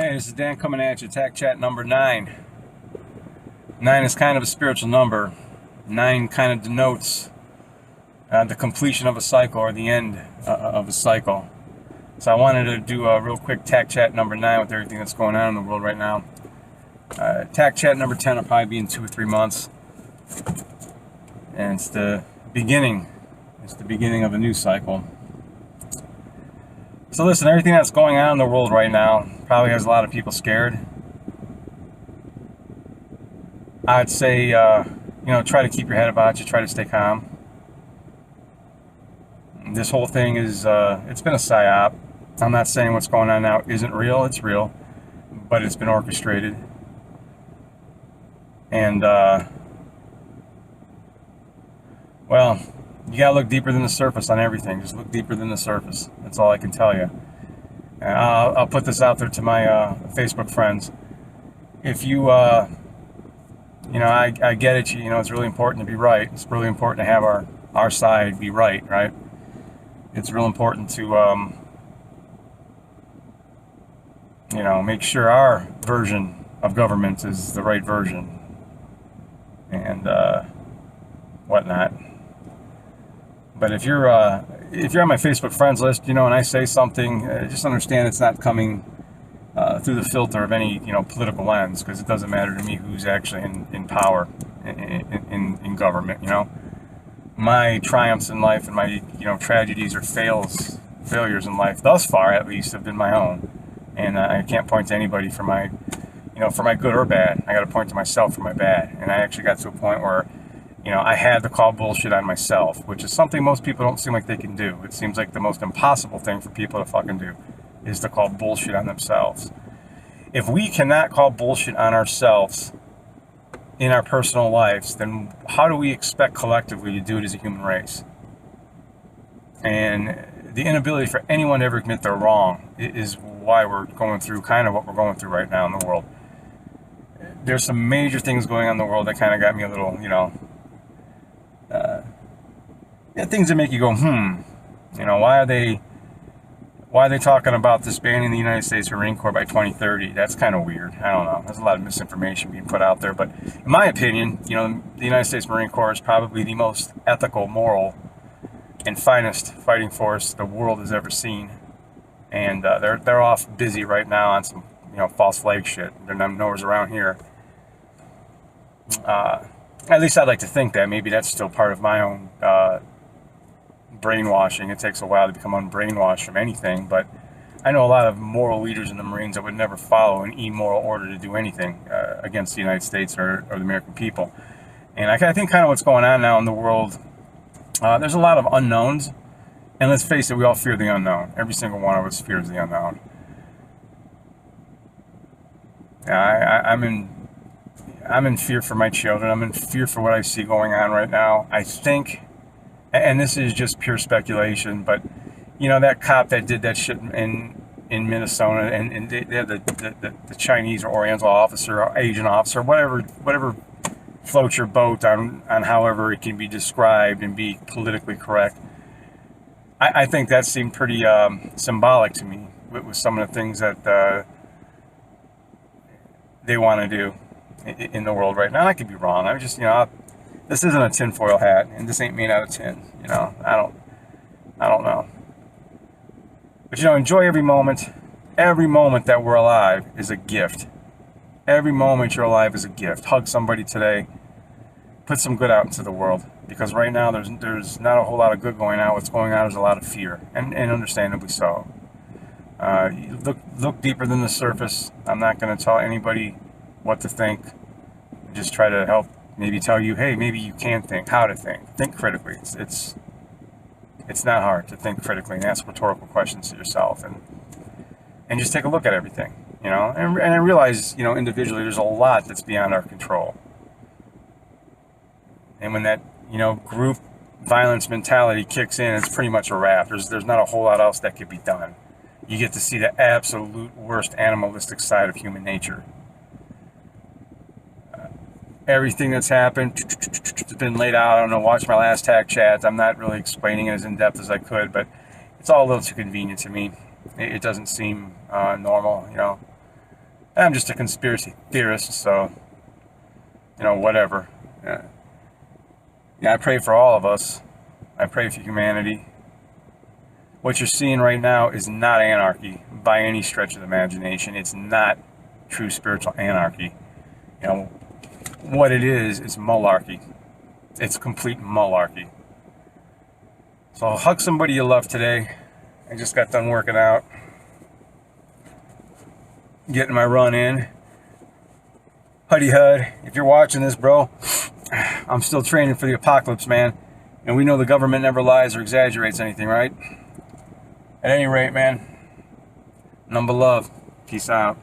Hey, this is Dan coming at you, Tac Chat number 9. 9 is kind of a spiritual number. 9 kind of denotes the completion of a cycle or the end of a cycle. So I wanted to do a real quick Tac Chat number 9 with everything that's going on in the world right now. Tac Chat number 10 will probably be in 2 or 3 months. And it's the beginning. It's the beginning of a new cycle. So listen, everything that's going on in the world right now probably has a lot of people scared. I'd say, try to keep your head about you, try to stay calm. This whole thing is, it's been a psyop. I'm not saying what's going on now isn't real, it's real, but it's been orchestrated. And, well, you gotta look deeper than the surface on everything. Just look deeper than the surface. That's all I can tell you. And I'll put this out there to my Facebook friends. If you, I get it. It's really important to be right. It's really important to have our side be right, right? It's real important to, make sure our version of government is the right version and whatnot. But if you're on my Facebook friends list, and I say something, just understand it's not coming through the filter of any, political lens, because it doesn't matter to me who's actually in power in government. My triumphs in life and my, tragedies or failures in life, thus far at least, have been my own, and I can't point to anybody for my, for my good or bad. I got to point to myself for my bad, and I actually got to a point where, I had to call bullshit on myself, which is something most people don't seem like they can do. It seems like the most impossible thing for people to fucking do is to call bullshit on themselves. If we cannot call bullshit on ourselves in our personal lives, then how do we expect collectively to do it as a human race? And the inability for anyone to ever admit they're wrong is why we're going through kind of what we're going through right now in the world. There's some major things going on in the world that kind of got me a little, things that make you go, why are they talking about disbanding the United States Marine Corps by 2030? That's kind of weird. I don't know. There's a lot of misinformation being put out there. But in my opinion, the United States Marine Corps is probably the most ethical, moral, and finest fighting force the world has ever seen. And they're off busy right now on some, false flag shit. They're nowhere around here. At least I'd like to think that. Maybe that's still part of my own brainwashing. It takes a while to become unbrainwashed from anything, but I know a lot of moral leaders in the Marines that would never follow an immoral order to do anything against the United States or the American people. And I think kind of what's going on now in the world, there's a lot of unknowns, and let's face it, we all fear the unknown. Every single one of us fears the unknown. I'm in fear for my children. I'm in fear for what I see going on right now. I think, and this is just pure speculation, but that cop that did that shit in Minnesota, and they had the Chinese or Oriental officer or Asian officer, whatever floats your boat on however it can be described and be politically correct. I think that seemed pretty symbolic to me with some of the things that they want to do in the world right now. I could be wrong. I'm just, this isn't a tinfoil hat, and this ain't made out of tin. I don't know. But enjoy every moment. Every moment that we're alive is a gift. Every moment you're alive is a gift. Hug somebody today. Put some good out into the world, because right now there's not a whole lot of good going on. What's going on is a lot of fear, and understandably so. Look deeper than the surface. I'm not going to tell anybody what to think. Just try to help, maybe tell you, hey, maybe you can think, how to think. Think critically. It's not hard to think critically and ask rhetorical questions to yourself, and just take a look at everything, and I realize, individually there's a lot that's beyond our control. And when that, group violence mentality kicks in, it's pretty much a wrap. There's not a whole lot else that could be done. You get to see the absolute worst animalistic side of human nature. Everything that's happened has been laid out. I don't know, watch my last Tac Chats. I'm not really explaining it as in depth as I could, but it's all a little too convenient to me. It doesn't seem normal, I'm just a conspiracy theorist, so, you know, whatever. Yeah, I pray for all of us. I pray for humanity. What you're seeing right now is not anarchy by any stretch of the imagination. It's not true spiritual anarchy. You know, what it is malarkey. It's complete malarkey. So hug somebody you love today. I just got done working out. Getting my run in. Huddy Hud, if you're watching this, bro, I'm still training for the apocalypse, man. And we know the government never lies or exaggerates anything, right? At any rate, man, number love. Peace out.